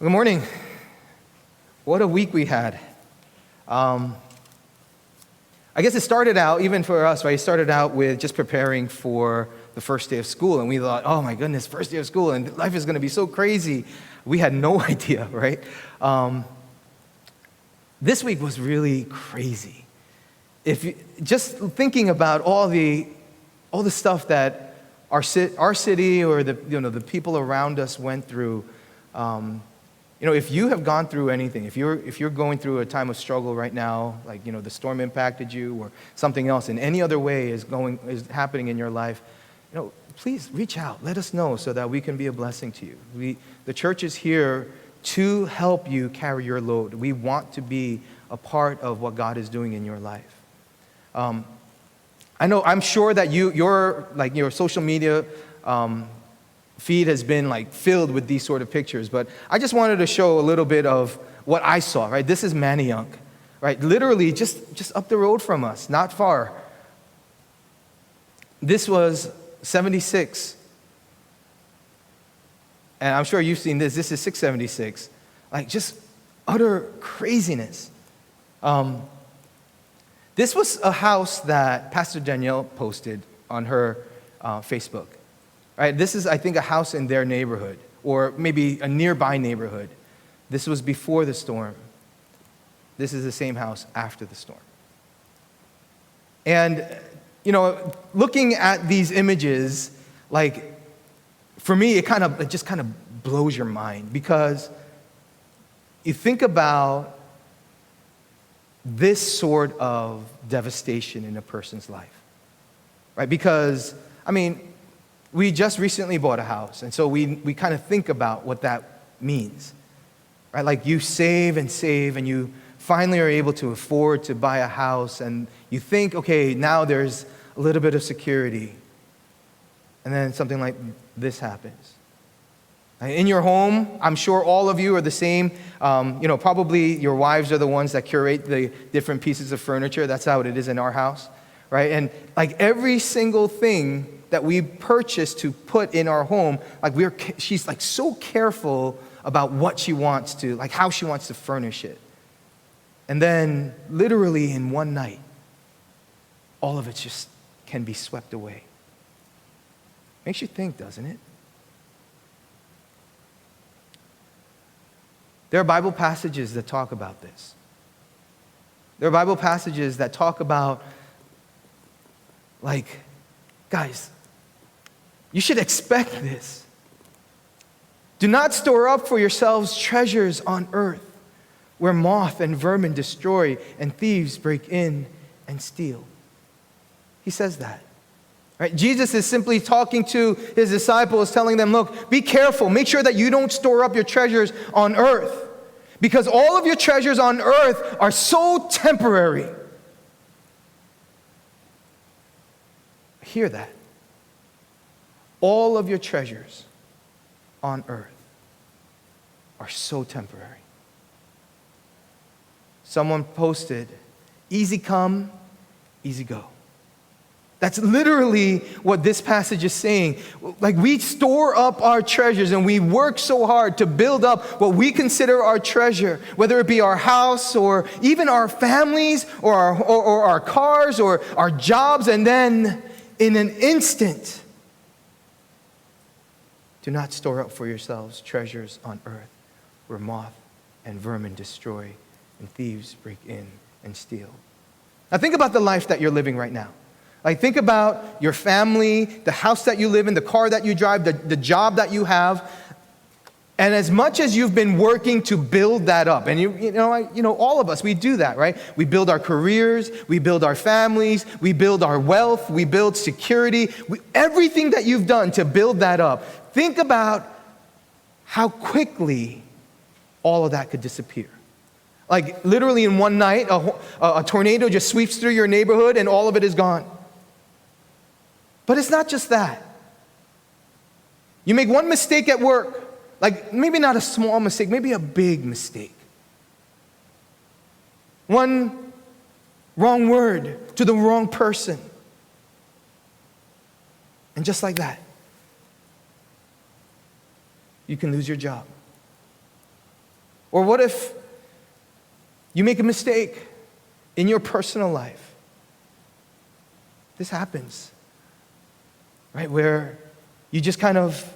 Good morning. What a week we had. I guess it started out, even for us, right? It started out with just preparing for the first day of school. And we thought, oh my goodness, first day of school, and life is going to be so crazy. We had no idea, right? This week was really crazy. Just thinking about all the stuff that our city or the people around us went through. If you have gone through anything, if you're going through a time of struggle right now, like the storm impacted you or something else in any other way is happening in your life, please reach out. Let us know so that we can be a blessing to you. The church is here to help you carry your load. We want to be a part of what God is doing in your life. I'm sure that your social media feed has been filled with these sort of pictures, but I just wanted to show a little bit of what I saw, right? This is Antioch, right? Literally just up the road from us, not far. This was 76. And I'm sure you've seen this. This is 676. Just utter craziness. This was a house that Pastor Danielle posted on her Facebook. Right, this is, I think, a house in their neighborhood, or maybe a nearby neighborhood. This was before the storm. This is the same house after the storm. And, looking at these images, for me, it just kind of blows your mind, because you think about this sort of devastation in a person's life, right? Because, we just recently bought a house, and so we kind of think about what that means, right? You save, and you finally are able to afford to buy a house, and you think, okay, now there's a little bit of security, and then something like this happens. In your home, I'm sure all of you are the same. Probably your wives are the ones that curate the different pieces of furniture. That's how it is in our house, right? And every single thing that we purchase to put in our home, she's so careful about what she wants to, how she wants to furnish it. And then literally in one night, all of it just can be swept away. Makes you think, doesn't it? There are Bible passages that talk about this. There are Bible passages that talk about, guys, you should expect this. Do not store up for yourselves treasures on earth, where moth and vermin destroy and thieves break in and steal. He says that. Right? Jesus is simply talking to his disciples, telling them, look, be careful. Make sure that you don't store up your treasures on earth, because all of your treasures on earth are so temporary. Hear that. All of your treasures on earth are so temporary. Someone posted, easy come, easy go. That's literally what this passage is saying. We store up our treasures, and we work so hard to build up what we consider our treasure, whether it be our house or even our families or our cars or our jobs, and then in an instant, do not store up for yourselves treasures on earth, where moth and vermin destroy and thieves break in and steal. Now think about the life that you're living right now. Think about your family, the house that you live in, the car that you drive, the job that you have. And as much as you've been working to build that up, and all of us, we do that, right? We build our careers, we build our families, we build our wealth, we build security. Everything that you've done to build that up, think about how quickly all of that could disappear. Literally in one night, a tornado just sweeps through your neighborhood and all of it is gone. But it's not just that. You make one mistake at work, maybe not a small mistake, maybe a big mistake. One wrong word to the wrong person. And just like that, you can lose your job. Or what if you make a mistake in your personal life? This happens, right? Where you just kind of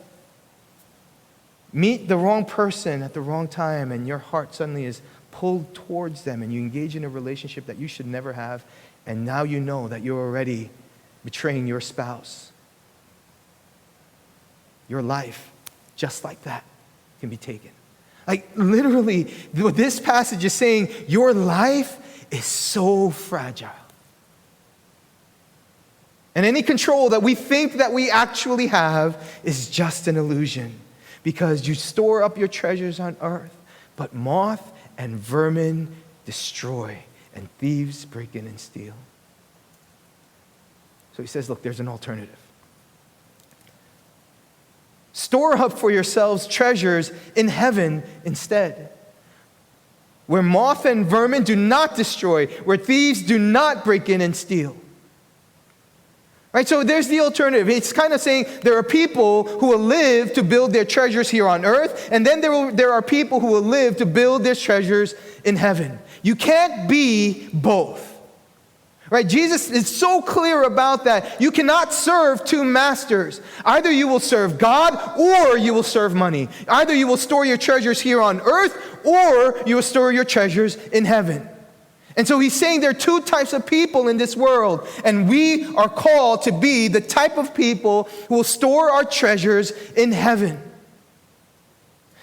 meet the wrong person at the wrong time and your heart suddenly is pulled towards them and you engage in a relationship that you should never have, and now you know that you're already betraying your spouse. Your life, just like that, can be taken. Like literally, what this passage is saying, your life is so fragile. And any control that we think that we actually have is just an illusion, because you store up your treasures on earth, but moth and vermin destroy, and thieves break in and steal. So he says, look, there's an alternative. Store up for yourselves treasures in heaven instead, where moth and vermin do not destroy, where thieves do not break in and steal. Right, so there's the alternative. It's kind of saying there are people who will live to build their treasures here on earth, and then there are people who will live to build their treasures in heaven. You can't be both. Right? Jesus is so clear about that. You cannot serve two masters. Either you will serve God or you will serve money. Either you will store your treasures here on earth or you will store your treasures in heaven. And so he's saying there are two types of people in this world, and we are called to be the type of people who will store our treasures in heaven.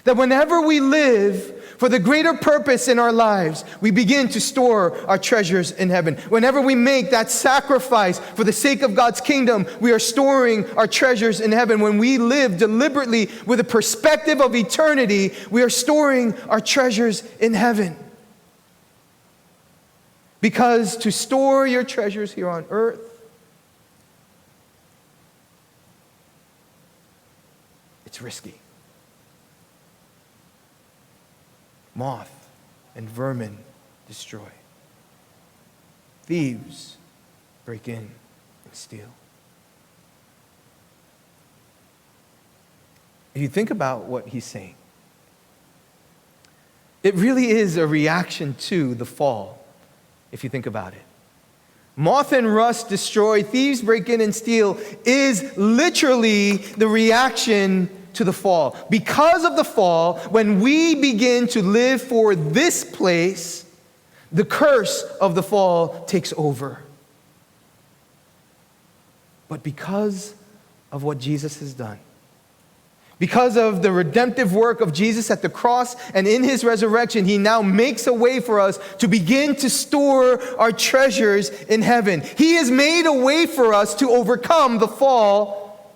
That whenever we live for the greater purpose in our lives, we begin to store our treasures in heaven. Whenever we make that sacrifice for the sake of God's kingdom, we are storing our treasures in heaven. When we live deliberately with a perspective of eternity, we are storing our treasures in heaven. Because to store your treasures here on earth it's risky. Moth and vermin destroy. Thieves break in and steal. If you think about what he's saying, it really is a reaction to the fall. If you think about it, moth and rust destroy, thieves break in and steal is literally the reaction to the fall. Because of the fall, when we begin to live for this place, the curse of the fall takes over. But because of what Jesus has done, because of the redemptive work of Jesus at the cross and in his resurrection, he now makes a way for us to begin to store our treasures in heaven. He has made a way for us to overcome the fall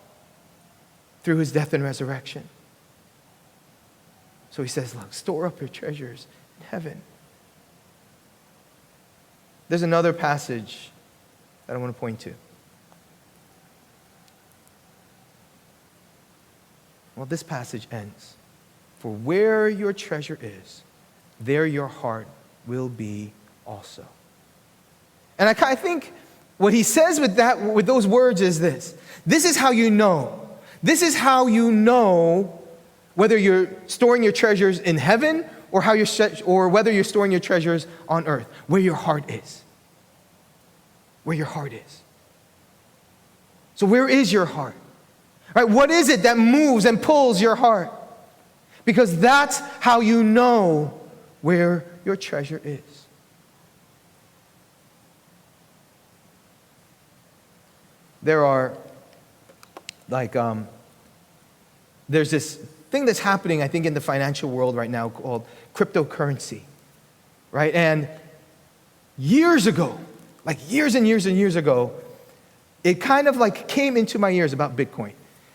through his death and resurrection. So he says, look, store up your treasures in heaven. There's another passage that I want to point to. Well, this passage ends. For where your treasure is, there your heart will be also. And I think what he says with those words is this. This is how you know. This is how you know whether you're storing your treasures in heaven or whether you're storing your treasures on earth. Where your heart is. Where your heart is. So where is your heart? Right, what is it that moves and pulls your heart? Because that's how you know where your treasure is. There are, there's this thing that's happening, I think, in the financial world right now called cryptocurrency, right? And years ago, like years and years and years ago, it kind of like came into my ears about Bitcoin.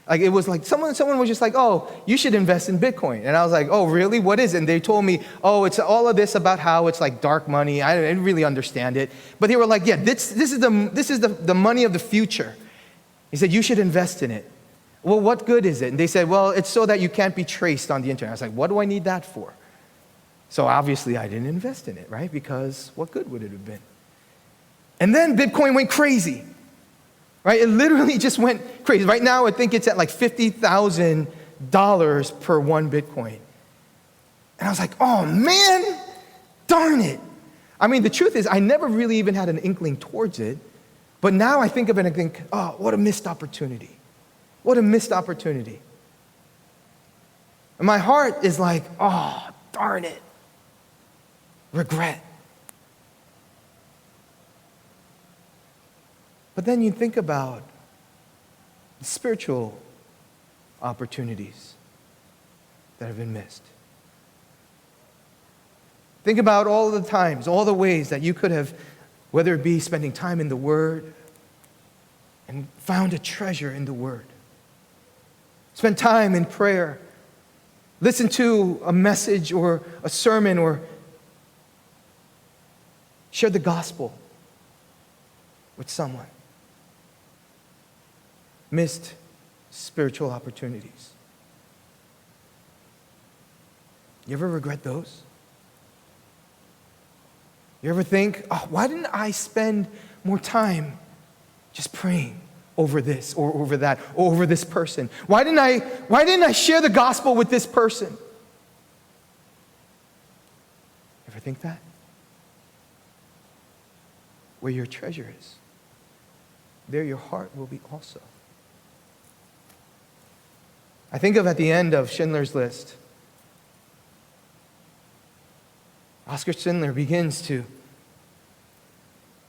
Like it was like someone was just like, oh, you should invest in Bitcoin. And I was like, oh, really? What is it? And they told me, oh, it's all of this about how it's like dark money. I didn't really understand it. But they were like, yeah, this is the money of the future. He said, you should invest in it. Well, what good is it? And they said, well, it's so that you can't be traced on the internet. I was like, what do I need that for? So obviously I didn't invest in it, right? Because what good would it have been? And then Bitcoin went crazy. Right? It literally just went crazy. Right now, I think it's at like $50,000 per one Bitcoin. And I was like, oh man, darn it. I mean, the truth is, I never really even had an inkling towards it. But now I think of it and I think, oh, what a missed opportunity. What a missed opportunity. And my heart is like, oh, darn it. Regret. But then you think about the spiritual opportunities that have been missed. Think about all the times, all the ways that you could have, whether it be spending time in the Word and found a treasure in the Word. Spend time in prayer. Listen to a message or a sermon or share the gospel with someone. Missed spiritual opportunities. You ever regret those? You ever think, oh, why didn't I spend more time just praying over this or over that or over this person? Why didn't I share the gospel with this person? Ever think that? Where your treasure is, there your heart will be also. I think of at the end of Schindler's List, Oscar Schindler begins to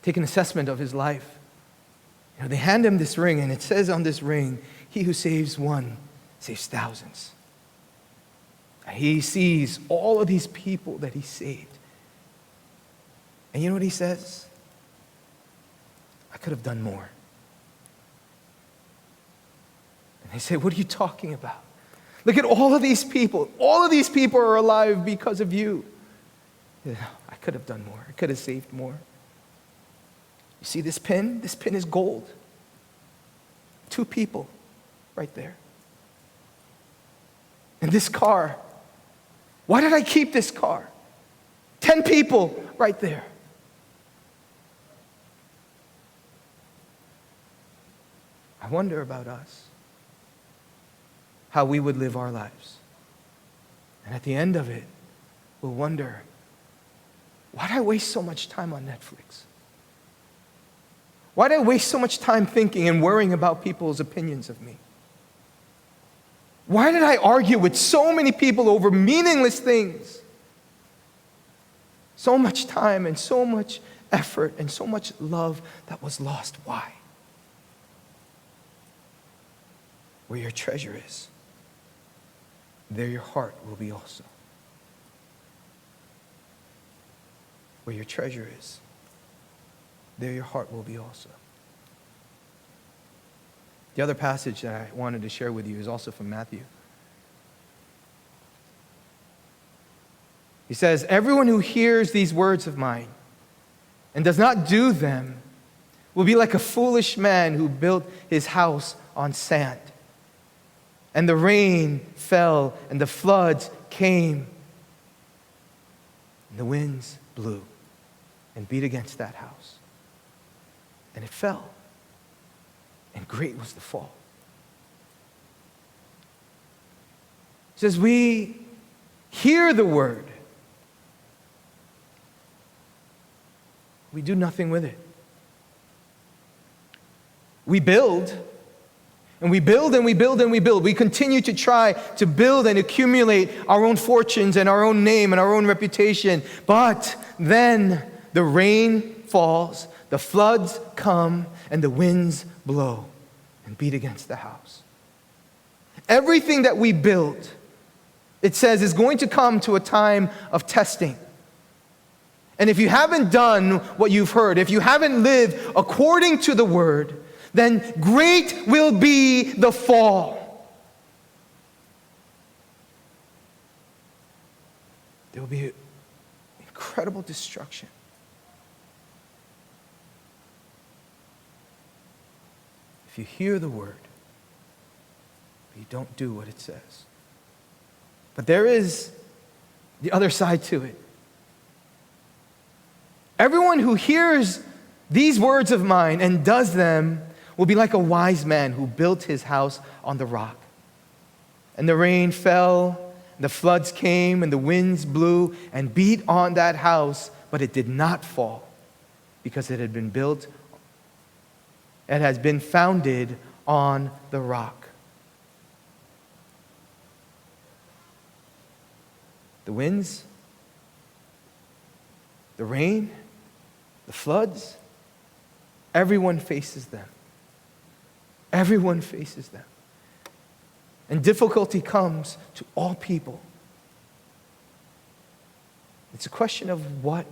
take an assessment of his life. You know, they hand him this ring, and it says on this ring, he who saves one saves thousands. And he sees all of these people that he saved. And you know what he says? I could have done more. And they say, what are you talking about? Look at all of these people. All of these people are alive because of you. Yeah, I could have done more. I could have saved more. You see this pin? This pin is gold. 2 people right there. And this car. Why did I keep this car? 10 people right there. I wonder about us. How we would live our lives. And at the end of it, we'll wonder, why did I waste so much time on Netflix? Why did I waste so much time thinking and worrying about people's opinions of me? Why did I argue with so many people over meaningless things? So much time and so much effort and so much love that was lost. Why? Where your treasure is, there your heart will be also. Where your treasure is, there your heart will be also. The other passage that I wanted to share with you is also from Matthew. He says, everyone who hears these words of mine and does not do them will be like a foolish man who built his house on sand. And the rain fell, and the floods came, and the winds blew and beat against that house. And it fell, and great was the fall. It says, we hear the word. We do nothing with it. We build. And we build and we build and we build. We continue to try to build and accumulate our own fortunes and our own name and our own reputation. But then the rain falls, the floods come, and the winds blow and beat against the house. Everything that we build, it says, is going to come to a time of testing. And if you haven't done what you've heard, if you haven't lived according to the word, then great will be the fall. There will be incredible destruction. If you hear the word, but you don't do what it says. But there is the other side to it. Everyone who hears these words of mine and does them will be like a wise man who built his house on the rock. And the rain fell, The floods came and the winds blew and beat on that house, but it did not fall because it had been built, it has been founded on the rock. The winds, the rain, the floods, everyone faces them. Everyone faces them. And difficulty comes to all people. It's a question of what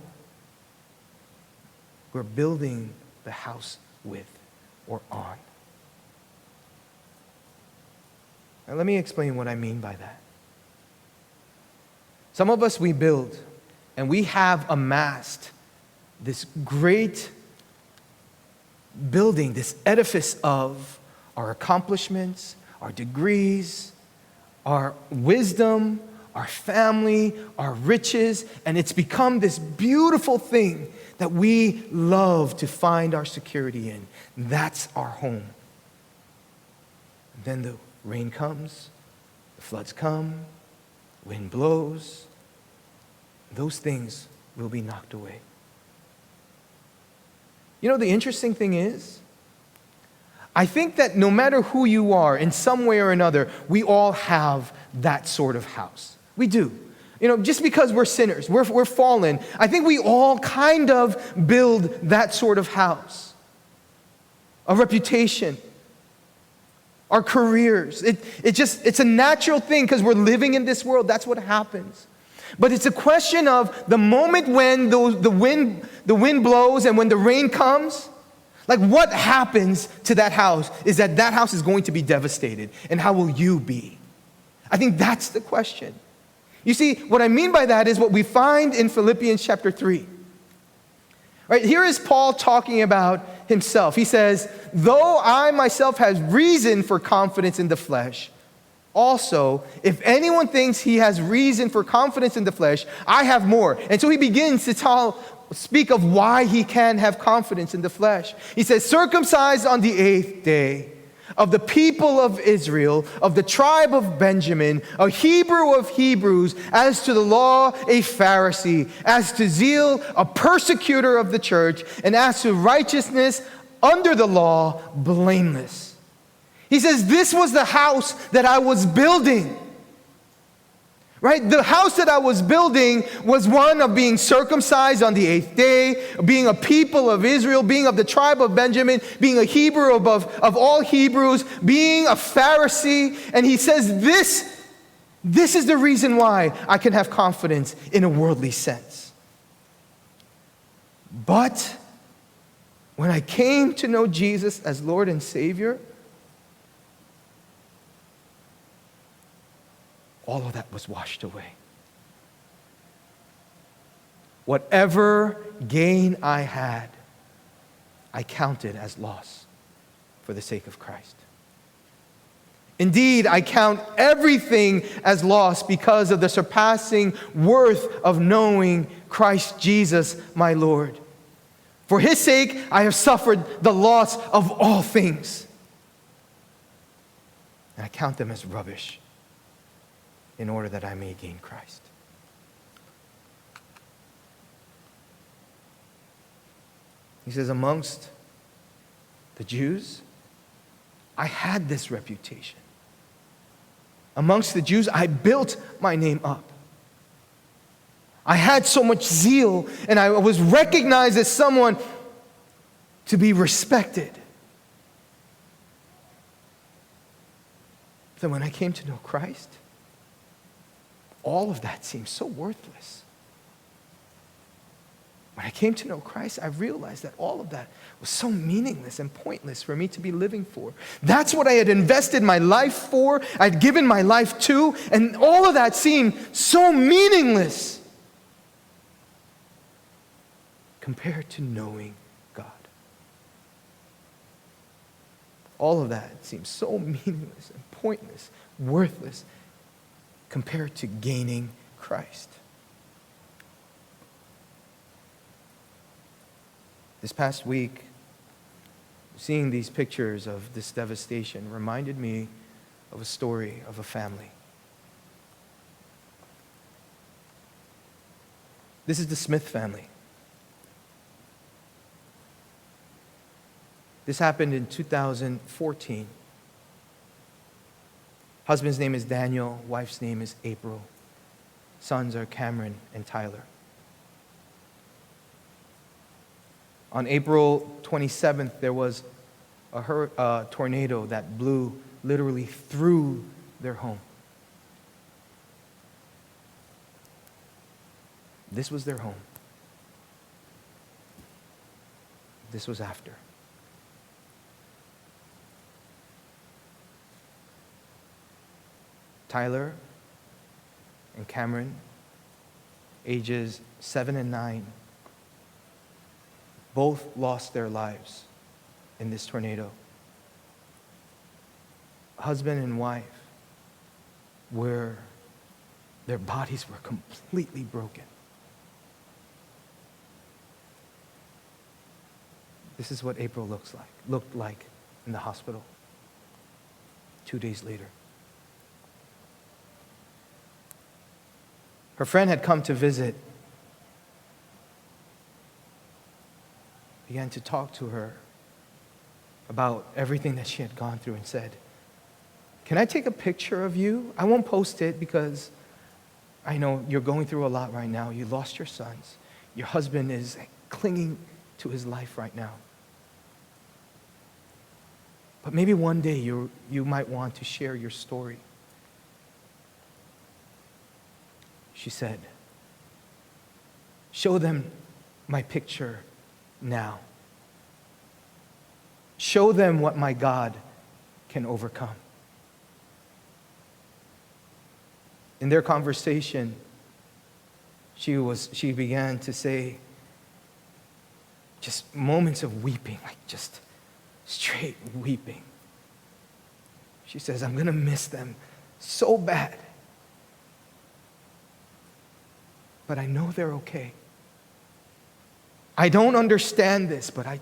we're building the house with or on. Now, let me explain what I mean by that. Some of us, we build, and we have amassed this great building, this edifice of our accomplishments, our degrees, our wisdom, our family, our riches, and it's become this beautiful thing that we love to find our security in. That's our home. And then the rain comes, the floods come, wind blows. Those things will be knocked away. You know, the interesting thing is, I think that no matter who you are, in some way or another, we all have that sort of house. We do. You know, just because we're sinners, we're fallen, I think we all kind of build that sort of house. A reputation, our careers. It's a natural thing because we're living in this world. That's what happens. But it's a question of the moment when the wind blows and when the rain comes, like what happens to that house is that house is going to be devastated. And how will you be? I think that's the question. You see, what I mean by that is what we find in Philippians chapter 3. Right, here is Paul talking about himself. He says, though I myself have reason for confidence in the flesh, also, if anyone thinks he has reason for confidence in the flesh, I have more. And so he begins to speak of why he can have confidence in the flesh. He says, circumcised on the 8th day, of the people of Israel, of the tribe of Benjamin, a Hebrew of Hebrews, as to the law, a Pharisee, as to zeal, a persecutor of the church, and as to righteousness under the law, blameless. He says, this was the house that I was building. Right? The house that I was building was one of being circumcised on the 8th day, being a people of Israel, being of the tribe of Benjamin, being a Hebrew of all Hebrews, being a Pharisee. And he says, this is the reason why I can have confidence in a worldly sense. But when I came to know Jesus as Lord and Savior, all of that was washed away. Whatever gain I had, I counted as loss for the sake of Christ. Indeed, I count everything as loss because of the surpassing worth of knowing Christ Jesus, my Lord. For his sake, I have suffered the loss of all things. And I count them as rubbish, in order that I may gain Christ. He says, amongst the Jews, I had this reputation. Amongst the Jews, I built my name up. I had so much zeal, and I was recognized as someone to be respected. Then when I came to know Christ, all of that seemed so worthless. When I came to know Christ, I realized that all of that was so meaningless and pointless for me to be living for. That's what I had invested my life for, I'd given my life to, and all of that seemed so meaningless compared to knowing God. All of that seems so meaningless and pointless, worthless, compared to gaining Christ. This past week, seeing these pictures of this devastation reminded me of a story of a family. This is the Smith family. This happened in 2014. Husband's name is Daniel, wife's name is April. Sons are Cameron and Tyler. On April 27th, there was a tornado that blew literally through their home. This was their home. This was after. Tyler and Cameron, ages 7 and 9, both lost their lives in this tornado. Husband and wife their bodies were completely broken. This is what April looked like in the hospital 2 days later. Her friend had come to visit, began to talk to her about everything that she had gone through and said, "Can I take a picture of you? I won't post it because I know you're going through a lot right now. You lost your sons. Your husband is clinging to his life right now. But maybe one day you might want to share your story." She said, "Show them my picture now. Show them what my God can overcome." In their conversation, she began to say just moments of weeping, like just straight weeping. She says, "I'm going to miss them so bad. But I know they're okay. I don't understand this, but I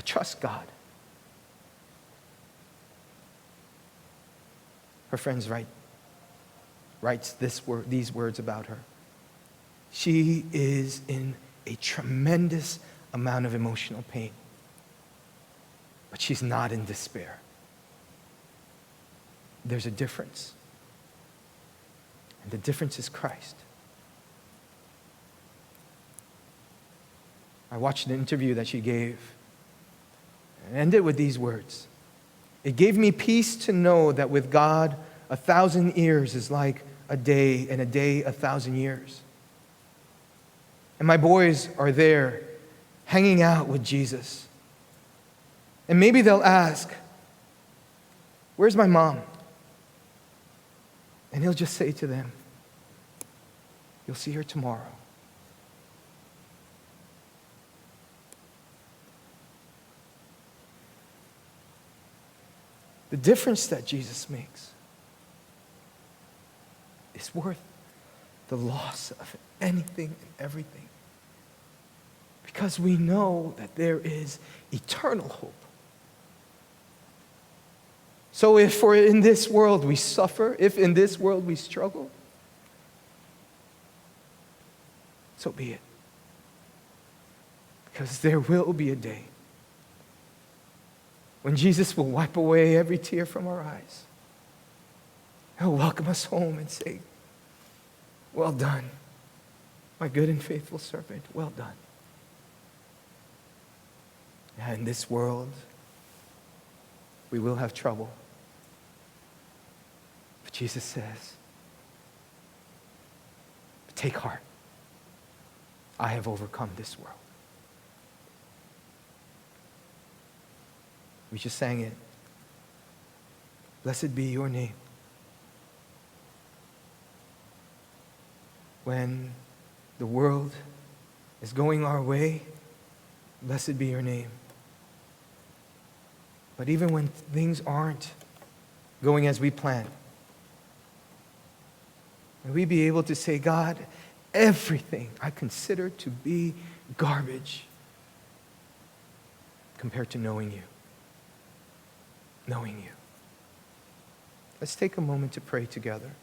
trust God." Her friends writes these words about her. She is in a tremendous amount of emotional pain, but she's not in despair. There's a difference, and the difference is Christ. I watched an interview that she gave and ended with these words. "It gave me peace to know that with God, 1,000 years is like a day, and a day 1,000 years. And my boys are there hanging out with Jesus. And maybe they'll ask, 'Where's my mom?' And he'll just say to them, 'You'll see her tomorrow.'" The difference that Jesus makes is worth the loss of anything and everything, because we know that there is eternal hope. So if in this world we suffer, if in this world we struggle, so be it. Because there will be a day when Jesus will wipe away every tear from our eyes. He'll welcome us home and say, "Well done, my good and faithful servant, well done." And in this world, we will have trouble. But Jesus says, "Take heart. I have overcome this world." We just sang it. Blessed be your name. When the world is going our way, blessed be your name. But even when things aren't going as we plan, may we be able to say, "God, everything I consider to be garbage compared to knowing you." Knowing you. Let's take a moment to pray together.